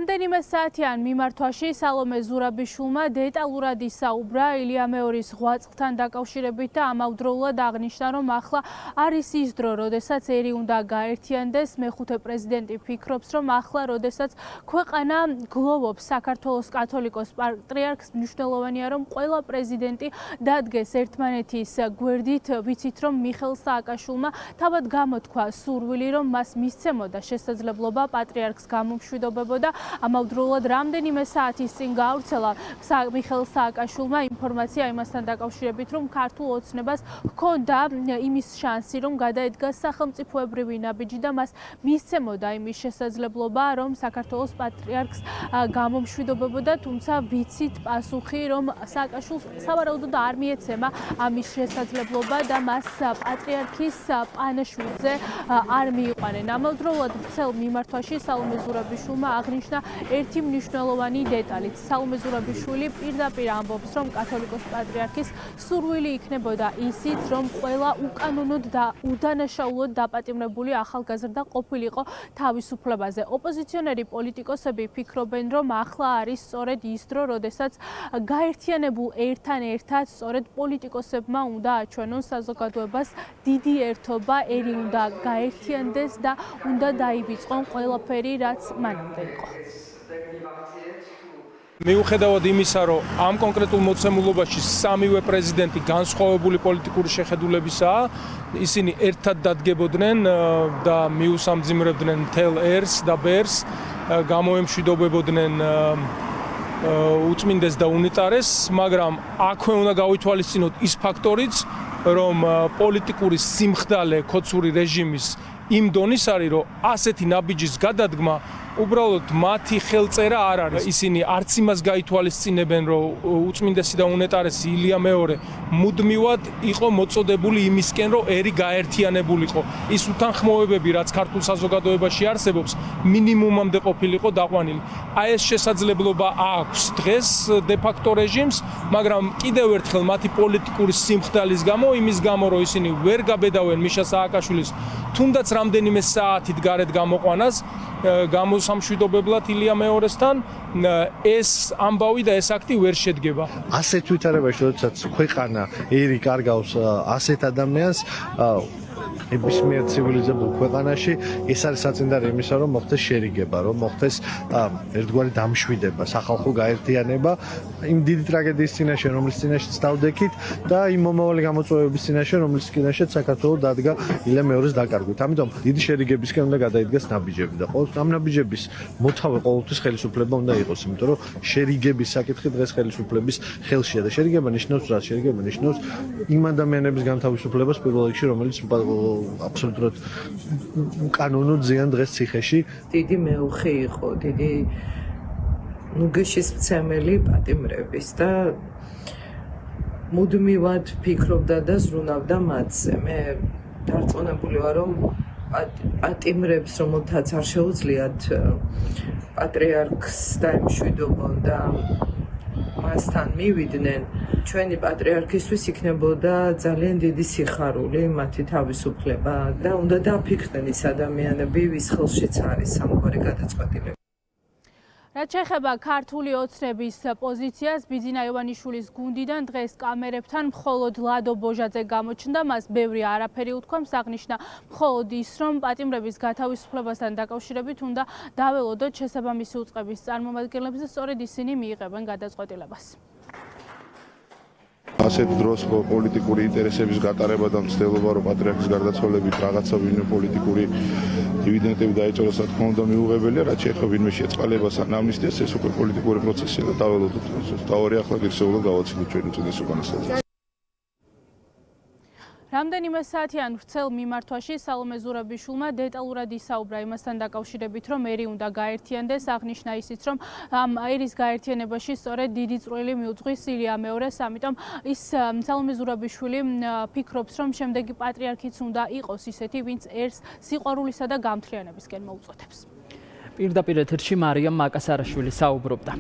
რამდენიმე საათიან მიმართვაში სალომე ზურაბიშვილმა დეტალურად ისაუბრა ილია მეორის ღვაწლთან დაკავშირებით და ამავდროულად აღნიშნა, რომ ახლა არის ის დრო, როდესაც ერი უნდა გაერთიანდეს. მეხუთე პრეზიდენტი ფიქრობს, რომ ახლა, როდესაც ქვეყანა გლოვობს საქართველოს კათოლიკოს პატრიარქს, მნიშვნელოვანია, რომ ყველა პრეზიდენტი დადგეს ერთმანეთის გვერდით. ვიცით, რომ მიხეილ სააკაშვილმა თავად გამოთქვა სურვილი, რომ მას მისცემოდა შესაძლებლობა პატრიარქს გამომშვიდობებოდა. ამავდროულად რამდენიმე საათის წინ გაავრცელა მიხეილ სააკაშვილმა ინფორმაცია იმასთან დაკავშირებით, რომ ქართულ ოცნებას ჰქონდა იმის შანსი, რომ გადაედგას სახელმწიფოებრივი ნაბიჯი და მას მისცემოდა იმის შესაძლებლობა, რომ საქართველოს პატრიარქს გამომშვიდობებოდა, თუმცა ვიცით პასუხი, რომ სააკაშვილს სავარაუდოდ არ მიეცემა ამის შესაძლებლობა და მას პატრიარქის პანაშვიდზე არ მიიყვანენ. ამავდროულად ვრცელ მიმართვაში სალომე ზურაბიშვილმა აღნიშნა ერთი მნიშვნელოვანი დეტალით. სალომე ზურაბიშვილი პირდაპირ ამბობს, რომ კათოლიკოს პატრიარქის სურვილი იქნებოდა ისიც, რომ ყველა უკანონოდ და უდანაშაულოდ დაპატიმრებული ახალგაზრდა ყოფილიყო თავისუფლებაზე. ოპოზიციონერი პოლიტიკოსები ფიქრობენ, რომ ახლა არის სწორედ ის დრო, როდესაც გაერთიანებულ ერთად სწორედ პოლიტიკოსებმა უნდა აჩვენონ საზოგადოებას დიდი ერთობა, ერი უნდა გაერთიანდეს და უნდა დაივიწყონ ყველაფერი, რაც მანამდე იყო. მიუხედავად იმისა, რომ ამ კონკრეტულ მოცემულობაში სამივე პრეზიდენტი განსხვავებული პოლიტიკური შეხედულებისაა, ისინი ერთად დადგებოდნენ და მიუსამძიმრებდნენ მთელ ერს და ბერს, გამოემშვიდობებოდნენ უწმინდეს და უნიტარეს, მაგრამ აქვე უნდა გავითვალისწინოთ ის ფაქტორიც, რომ პოლიტიკური სიმხდალე ქოცური რეჟიმის იმ დონის არის, რომ ასეთი ნაბიჯის გადადგმა უბრალოდ მათი ხელწერა არ არის. ისინი არც იმას გაითვალისწინებენ, რომ უწმინდესი და უნეტარესი ილია მეორე მუდმივად იყო მოწოდებული იმისკენ, რომ ერი გაერთიანებულიყო. ის უთანხმოებები, რაც ქართულ საზოგადოებაში არსებობს, მინიმუმამდე ყოფილიყო დაყვანილი. აი ეს შესაძლებლობა აქვს დღეს დე-ფაქტო რეჟიმს, მაგრამ კიდევ ერთხელ მათი პოლიტიკური სიმხდალის გამო, იმის გამო, რომ ისინი ვერ გაბედავენ მიშა სააკაშვილის თუნდაც რამდენიმე საათით გარეთ გამოყვანას, გამოსამშვიდობებლად ილია მეორესთან, ეს ამბავი და ეს აქტი ვერ შედგება. ასეთ ვითარებაში, როდესაც ქვეყანა ერი კარგავს ასეთ ადამიანს, ნებისმიერ ცივილიზებულ ქვეყანაში ეს არის საწინდარი იმისა, რომ მოხდეს შერიგება, რომ მოხდეს ერთგვარი დამშვიდება, სახალხო გაერთიანება იმ დიდი ტრაგედიის წინაშე, რომლის წინაშეც დავდექით და იმ მომავალი გამოწვევების წინაშე, რომლის წინაშეც საქართველოს დადგა ილია მეორის დაკარგვით. ამიტომ დიდი შერიგებისკენ უნდა გადაიდგეს ნაბიჯები და ამ ნაბიჯების მოთავე ყოველთვის ხელისუფლება უნდა იყოს, იმიტომ რომ შერიგების საკითხი დღეს ხელისუფლების ხელშია და შერიგება ნიშნავს რა? შერიგება ნიშნავს იმ ადამიანების განთავისუფლებას პირველ რიგში, რომელიც აბსოლუტურად კანონოდ ზიან დღეს ციხეში. დიდი მეუხი იყო, დიდი ნუგეშისმცემელი პატიმრების და მუდმივად ფიქრობდა და ზრუნავდა მათზე. მე დარწმუნებული ვარ, რომ პატიმრებს, რომელთაც არ შეუძლიათ პატრიარქს დაემშვიდობონ და მასთან მივიდნენ, ჩვენი პატრიარქისთვის იქნებოდა ძალიან დიდი სიხარული, მათი თავისუფლება და უნდა დაფიქრდნენ ის ადამიანები, ვის ხელშიც არის ამგვარი გადაწყვეტილება. რაც შეეხება ქართული ოცნების პოზიციას, ბიძინა ივანიშვილის გუნდიდან დღეს კამერებთან მხოლოდ ლადო ბოჟაძე გამოჩნდა, მას ბევრი არაფერი უთქვამს, აღნიშნა მხოლოდ ის, რომ პატიმრების გათავისუფლებასთან დაკავშირებით უნდა დაველოდოთ შესაბამისი უწყების წარმომადგენლებს და სწორედ ისინი მიიღებენ გადაწყვეტილებას. ასეთ დროს პოლიტიკური ინტერესების გატარება და მცდელობა, რომ პატრიარქის გარდაცვალებით რაღაცა ვინმე პოლიტიკური დივიდენდები დაეწოლა, რა თქმა უნდა მიუღებელია, რაც შეეხება ვინმე შეწყალებას ან ამნისტიას, ეს უკვე პოლიტიკური პროცესია და დაველოდოთ. თავი ახლა ღირსეულად გავაცილოთ ჩვენ უწინდეს უკანასკნელს. რამდენიმე საათიან ვრცელ მიმართვაში სალომე ზურაბიშვილმა დეტალურად ისაუბრა იმასთან დაკავშირებით, რომ ერი უნდა გაერთიანდეს, აღნიშნა ისიც, რომ ამ ერის გაერთიანებაში სწორედ დიდი წვლილი მიუძღვის ილია მეორეს, ამიტომ ის სალომე ზურაბიშვილი ფიქრობს, რომ შემდეგი პატრიარქიც უნდა იყოს ისეთი, ვინც ერს სიყვარულისა და გამთლიანებისკენ მოუწოდებს. პირდაპირ ეთერში მარიამ მაკასარაშვილი საუბრობდა.